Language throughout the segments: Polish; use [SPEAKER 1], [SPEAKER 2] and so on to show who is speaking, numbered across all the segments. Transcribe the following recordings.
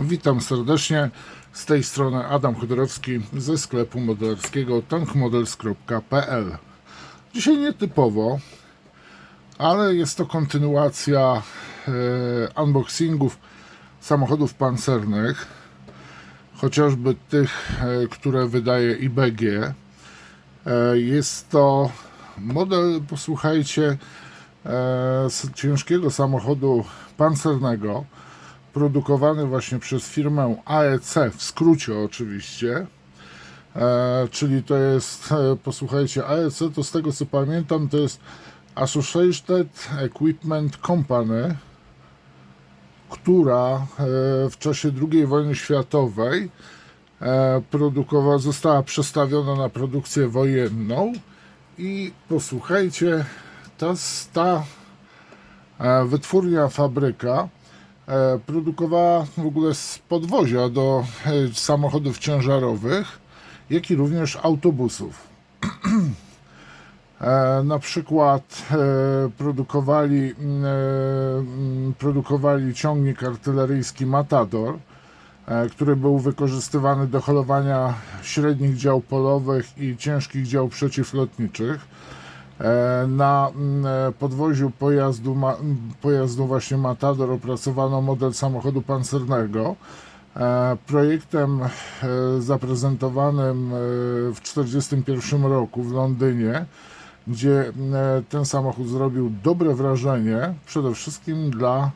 [SPEAKER 1] Witam serdecznie, z tej strony Adam Chodorowski ze sklepu modelarskiego tankmodels.pl. Dzisiaj nietypowo, ale jest to kontynuacja unboxingów samochodów pancernych, chociażby tych, które wydaje IBG. Jest to model, posłuchajcie, z ciężkiego samochodu pancernego, produkowany właśnie przez firmę AEC, w skrócie oczywiście, czyli to jest, posłuchajcie, AEC to, z tego co pamiętam, to jest Associated Equipment Company, która w czasie II wojny światowej została przestawiona na produkcję wojenną i posłuchajcie, ta wytwórnia, fabryka produkowała w ogóle z podwozia do samochodów ciężarowych, jak i również autobusów. Na przykład produkowali ciągnik artyleryjski Matador, który był wykorzystywany do holowania średnich dział polowych i ciężkich dział przeciwlotniczych. Na podwoziu pojazdu właśnie Matador opracowano model samochodu pancernego. Projektem zaprezentowanym w 1941 roku w Londynie, gdzie ten samochód zrobił dobre wrażenie, przede wszystkim dla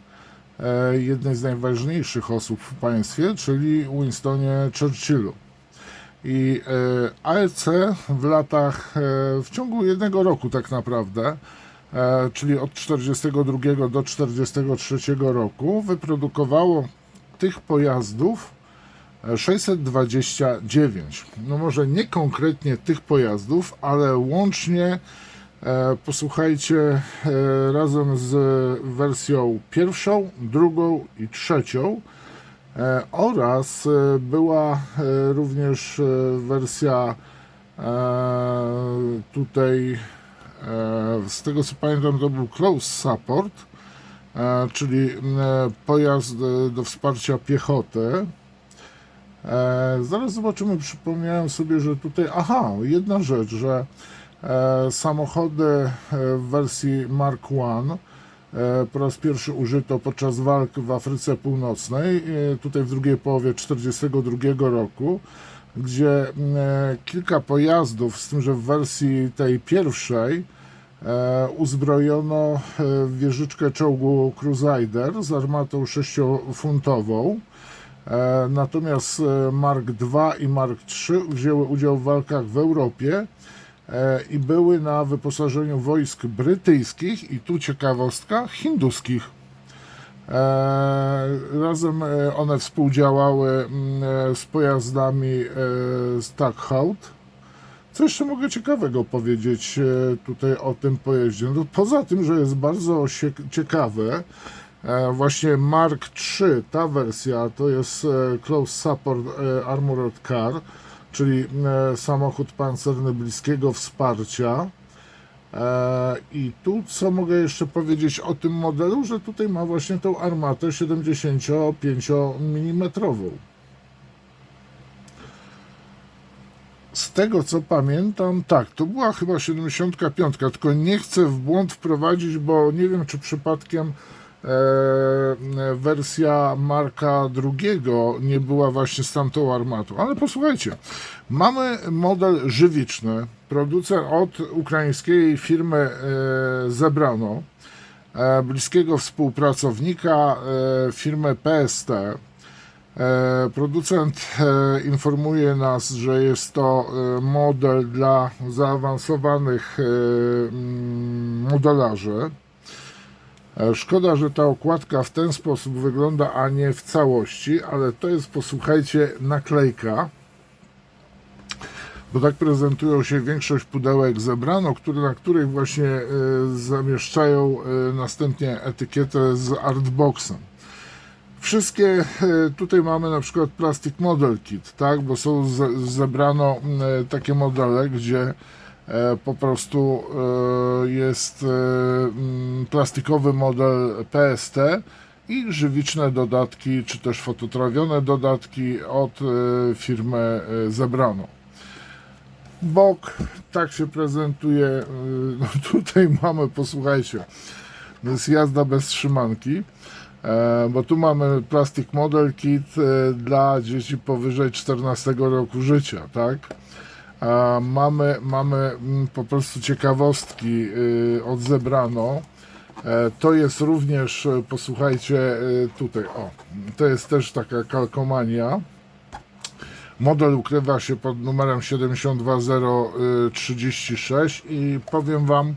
[SPEAKER 1] jednej z najważniejszych osób w państwie, czyli Winstonie Churchillu. I AEC w ciągu jednego roku tak naprawdę, czyli od 1942 do 1943 roku, wyprodukowało tych pojazdów 629. No może nie konkretnie tych pojazdów, ale łącznie, posłuchajcie, razem z wersją pierwszą, drugą i trzecią, oraz była również wersja tutaj, z tego co pamiętam, to był Close Support, czyli pojazd do wsparcia piechoty. Zaraz zobaczymy, przypomniałem sobie, że tutaj, jedna rzecz, że samochody w wersji Mark I po raz pierwszy użyto podczas walk w Afryce Północnej, tutaj w drugiej połowie 1942 roku, gdzie kilka pojazdów, z tym, że w wersji tej pierwszej uzbrojono wieżyczkę czołgu Crusader z armatą 6-funtową, natomiast Mark II i Mark III wzięły udział w walkach w Europie i były na wyposażeniu wojsk brytyjskich i tu ciekawostka, hinduskich. Razem one współdziałały z pojazdami Stackhouse. Co jeszcze mogę ciekawego powiedzieć tutaj o tym pojeździe? No, poza tym, że jest bardzo ciekawe, właśnie Mark III, ta wersja, to jest Close Support Armored Car, czyli samochód pancerny bliskiego wsparcia. I tu co mogę jeszcze powiedzieć o tym modelu, że tutaj ma właśnie tą armatę 75 mm. Z tego co pamiętam, tak, to była chyba 75, tylko nie chcę w błąd wprowadzić, bo nie wiem, czy przypadkiem wersja Marka II nie była właśnie z tamtą armatą. Ale posłuchajcie, mamy model żywiczny, producent od ukraińskiej firmy Zebrano, bliskiego współpracownika firmy PST. Producent informuje nas, że jest to model dla zaawansowanych modelarzy. Szkoda, że ta okładka w ten sposób wygląda, a nie w całości, ale to jest, posłuchajcie, naklejka, bo tak prezentują się większość pudełek Zebrano, na których właśnie zamieszczają następnie etykietę z artboxem. Wszystkie, tutaj mamy na przykład Plastic Model Kit, tak, bo są zebrano takie modele, gdzie po prostu jest plastikowy model PST i żywiczne dodatki, czy też fototrawione dodatki od firmy Zebrano. Bok tak się prezentuje. No tutaj mamy, posłuchajcie, to jest jazda bez trzymanki, bo tu mamy Plastic Model Kit dla dzieci powyżej 14 roku życia, tak? Mamy po prostu ciekawostki od Zebrano. To jest również, posłuchajcie, tutaj, o, to jest też taka kalkomania. Model ukrywa się pod numerem 72036 i powiem Wam,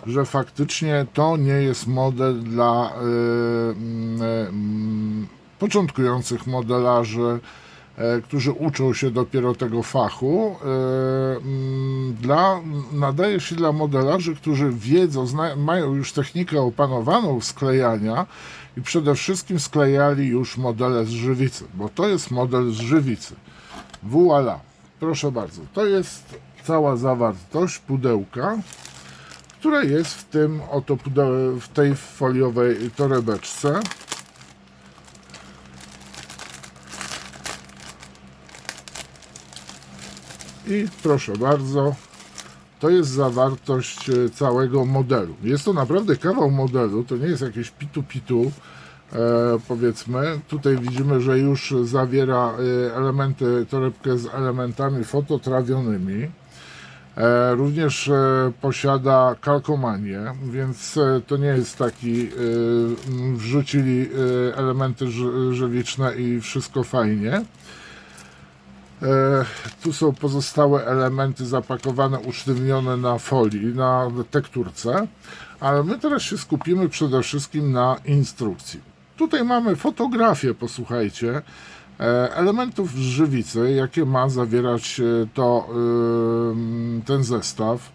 [SPEAKER 1] że faktycznie to nie jest model dla początkujących modelarzy, którzy uczą się dopiero tego fachu. Nadaje się dla modelarzy, którzy wiedzą, mają już technikę opanowaną sklejania i przede wszystkim sklejali już modele z żywicy, bo to jest model z żywicy. Voila, proszę bardzo, to jest cała zawartość pudełka, która jest w tym oto w tej foliowej torebeczce. I proszę bardzo, to jest zawartość całego modelu. Jest to naprawdę kawał modelu, to nie jest jakieś pitu-pitu, powiedzmy. Tutaj widzimy, że już zawiera elementy, torebkę z elementami fototrawionymi. Również posiada kalkomanię, więc to nie jest taki, wrzucili elementy żywiczne i wszystko fajnie. Tu są pozostałe elementy zapakowane, usztywnione na folii, na tekturce, ale my teraz się skupimy przede wszystkim na instrukcji. Tutaj mamy fotografię, posłuchajcie, elementów z żywicy, jakie ma zawierać ten zestaw.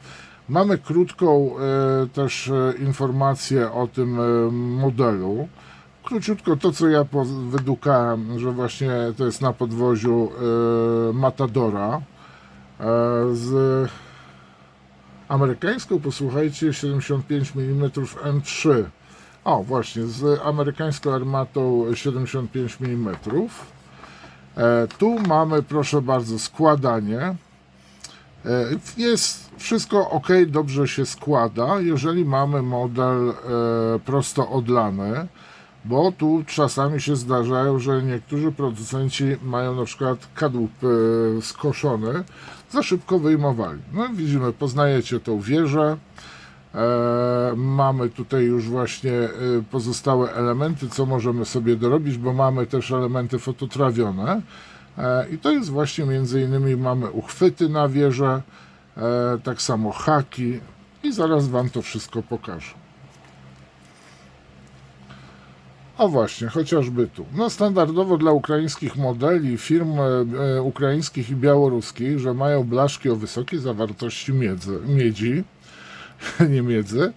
[SPEAKER 1] Mamy krótką też informację o tym modelu. Króciutko to, co ja wydukałem, że właśnie to jest na podwoziu Matadora z amerykańską, posłuchajcie, 75 mm M3. O, właśnie, z amerykańską armatą 75 mm. Tu mamy, proszę bardzo, składanie. Jest wszystko ok, dobrze się składa, jeżeli mamy model prosto odlany, bo tu czasami się zdarzają, że niektórzy producenci mają na przykład kadłub skoszony, za szybko wyjmowali. No widzimy, poznajecie tą wieżę. Mamy tutaj już właśnie pozostałe elementy, co możemy sobie dorobić, bo mamy też elementy fototrawione i to jest właśnie między innymi mamy uchwyty na wieżę, tak samo haki i zaraz Wam to wszystko pokażę. O właśnie, chociażby tu. No standardowo dla ukraińskich modeli, firm ukraińskich i białoruskich, że mają blaszki o wysokiej zawartości miedzi, nie miedzy.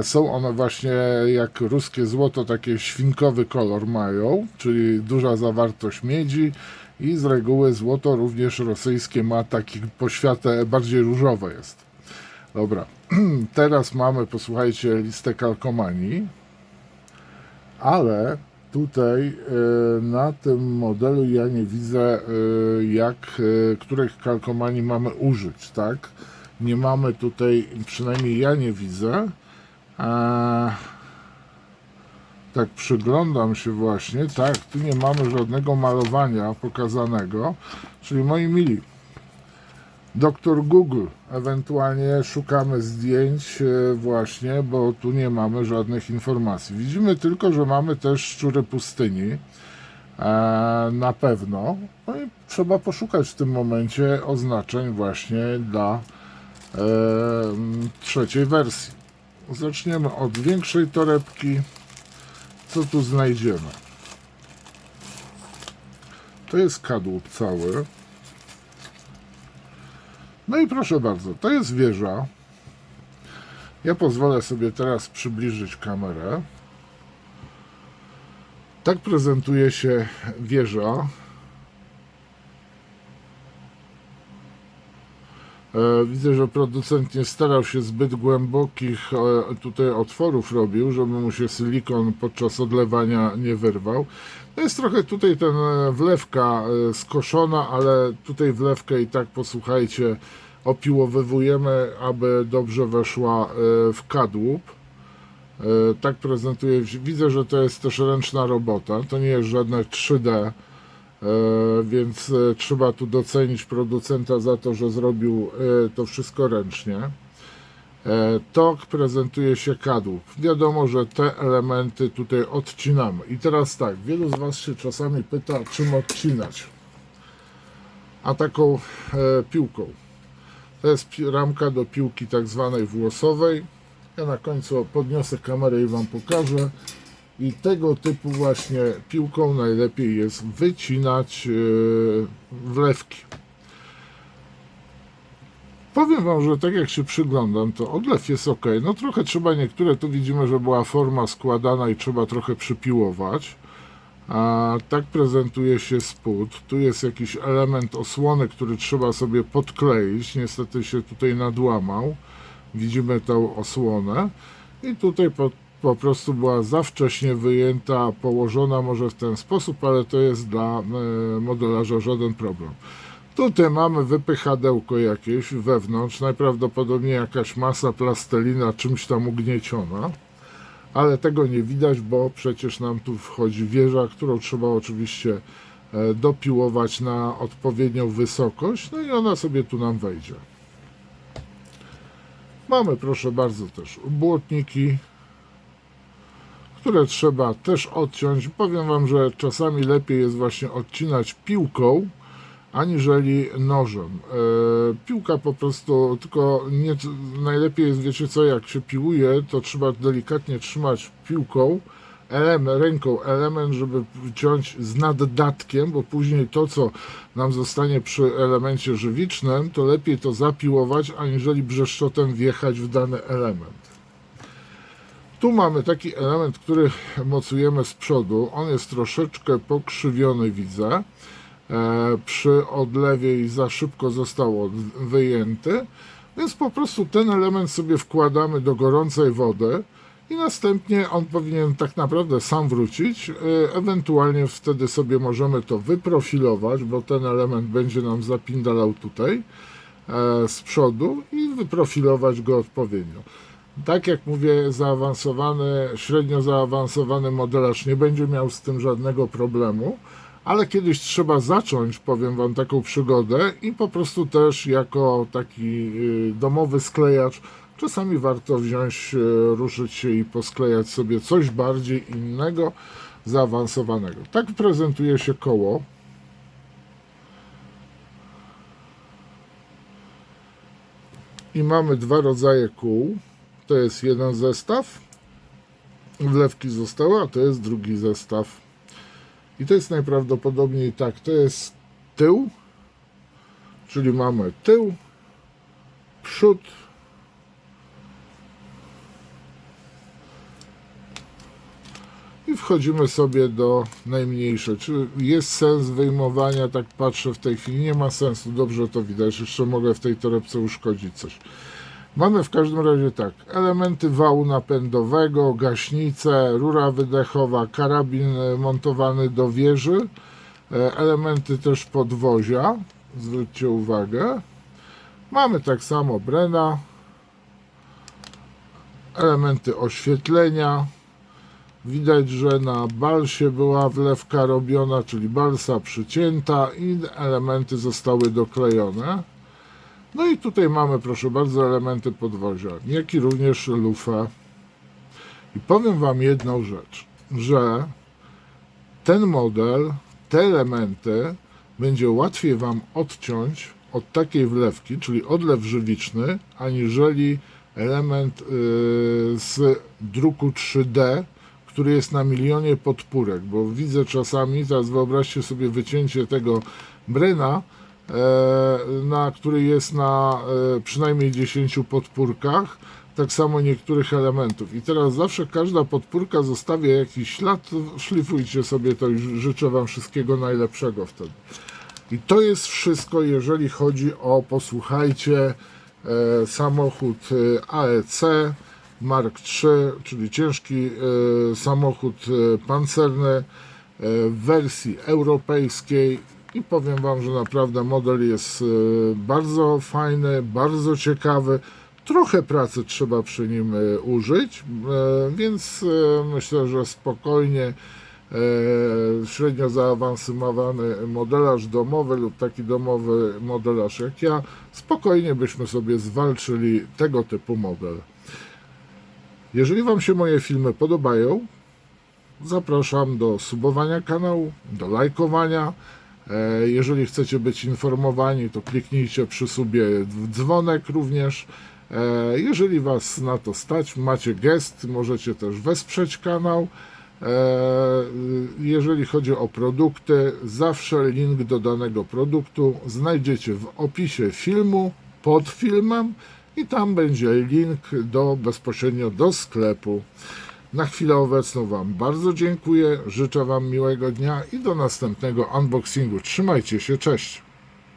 [SPEAKER 1] Są one właśnie jak ruskie złoto, taki świnkowy kolor mają, czyli duża zawartość miedzi i z reguły złoto również rosyjskie ma taki poświatę bardziej różowe jest. Dobra, teraz mamy, posłuchajcie, listę kalkomanii, ale tutaj na tym modelu ja nie widzę których kalkomanii mamy użyć, tak? Nie mamy tutaj, przynajmniej ja nie widzę. Tak przyglądam się właśnie, tak, tu nie mamy żadnego malowania pokazanego, czyli moi mili, Doktor Google, ewentualnie szukamy zdjęć właśnie, bo tu nie mamy żadnych informacji. Widzimy tylko, że mamy też szczury pustyni, na pewno, no i trzeba poszukać w tym momencie oznaczeń właśnie dla trzeciej wersji. Zaczniemy od większej torebki. Co tu znajdziemy? To jest kadłub cały. No i proszę bardzo, to jest wieża. Ja pozwolę sobie teraz przybliżyć kamerę. Tak prezentuje się wieża. Widzę, że producent nie starał się zbyt głębokich tutaj otworów robił, żeby mu się silikon podczas odlewania nie wyrwał. To jest trochę tutaj ten wlewka skoszona, ale tutaj wlewkę i tak, posłuchajcie, opiłowywujemy, aby dobrze weszła w kadłub. Tak prezentuje. Widzę, że to jest też ręczna robota. To nie jest żadne 3D, więc trzeba tu docenić producenta za to, że zrobił to wszystko ręcznie. Tok prezentuje się kadłub. Wiadomo, że te elementy tutaj odcinamy. I teraz tak, wielu z Was się czasami pyta, czym odcinać. A taką piłką. To jest ramka do piłki tak zwanej włosowej. Ja na końcu podniosę kamerę i Wam pokażę. I tego typu właśnie piłką najlepiej jest wycinać wlewki. Powiem Wam, że tak jak się przyglądam, to odlew jest ok. No trochę trzeba, niektóre tu widzimy, że była forma składana i trzeba trochę przypiłować. A tak prezentuje się spód. Tu jest jakiś element osłony, który trzeba sobie podkleić. Niestety się tutaj nadłamał. Widzimy tą osłonę. I tutaj po prostu była za wcześnie wyjęta, położona może w ten sposób, ale to jest dla modelarza żaden problem. Tutaj mamy wypychadełko jakieś wewnątrz, najprawdopodobniej jakaś masa, plastelina, czymś tam ugnieciona, ale tego nie widać, bo przecież nam tu wchodzi wieża, którą trzeba oczywiście dopiłować na odpowiednią wysokość, no i ona sobie tu nam wejdzie. Mamy, proszę bardzo, też błotniki, które trzeba też odciąć. Powiem Wam, że czasami lepiej jest właśnie odcinać piłką, aniżeli nożem. Piłka po prostu, tylko nie, najlepiej jest, wiecie co, jak się piłuje, to trzeba delikatnie trzymać piłką, ręką element, żeby ciąć z naddatkiem, bo później to, co nam zostanie przy elemencie żywicznym, to lepiej to zapiłować, aniżeli brzeszczotem wjechać w dany element. Tu mamy taki element, który mocujemy z przodu. On jest troszeczkę pokrzywiony, widzę. Przy odlewie i za szybko został wyjęty. Więc po prostu ten element sobie wkładamy do gorącej wody i następnie on powinien tak naprawdę sam wrócić. Ewentualnie wtedy sobie możemy to wyprofilować, bo ten element będzie nam zapindalał tutaj z przodu i wyprofilować go odpowiednio. Tak jak mówię, zaawansowany, średnio zaawansowany modelarz nie będzie miał z tym żadnego problemu, ale kiedyś trzeba zacząć, powiem Wam, taką przygodę i po prostu też jako taki domowy sklejacz czasami warto wziąć, ruszyć się i posklejać sobie coś bardziej innego, zaawansowanego. Tak prezentuje się koło. I mamy dwa rodzaje kół. To jest jeden zestaw, wlewki zostały, a to jest drugi zestaw. I to jest najprawdopodobniej tak, to jest tył, czyli mamy tył, przód i wchodzimy sobie do najmniejszej. Czy jest sens wyjmowania, tak patrzę w tej chwili, nie ma sensu, dobrze to widać, jeszcze mogę w tej torebce uszkodzić coś. Mamy w każdym razie tak, elementy wału napędowego, gaśnicę, rura wydechowa, karabin montowany do wieży, elementy też podwozia, zwróćcie uwagę. Mamy tak samo brena, elementy oświetlenia. Widać, że na balsie była wlewka robiona, czyli balsa przycięta i elementy zostały doklejone. No i tutaj mamy, proszę bardzo, elementy podwozia, jak i również lufę. I powiem Wam jedną rzecz, że ten model, te elementy będzie łatwiej Wam odciąć od takiej wlewki, czyli odlew żywiczny, aniżeli element z druku 3D, który jest na milionie podpórek, bo widzę czasami, teraz wyobraźcie sobie wycięcie tego brena, który jest na przynajmniej 10 podpórkach, tak samo niektórych elementów. I teraz zawsze każda podpórka zostawia jakiś ślad, szlifujcie sobie to i życzę Wam wszystkiego najlepszego wtedy. I to jest wszystko, jeżeli chodzi o, posłuchajcie, samochód AEC Mark III, czyli ciężki samochód pancerny w wersji europejskiej. I powiem Wam, że naprawdę model jest bardzo fajny, bardzo ciekawy. Trochę pracy trzeba przy nim użyć, więc myślę, że spokojnie średnio zaawansowany modelarz domowy lub taki domowy modelarz jak ja, spokojnie byśmy sobie zwalczyli tego typu model. Jeżeli Wam się moje filmy podobają, zapraszam do subowania kanału, do lajkowania. Jeżeli chcecie być informowani, to kliknijcie przy subie w dzwonek również. Jeżeli Was na to stać, macie gest, możecie też wesprzeć kanał. Jeżeli chodzi o produkty, zawsze link do danego produktu znajdziecie w opisie filmu, pod filmem i tam będzie link bezpośrednio do sklepu. Na chwilę obecną Wam bardzo dziękuję, życzę Wam miłego dnia i do następnego unboxingu. Trzymajcie się, cześć!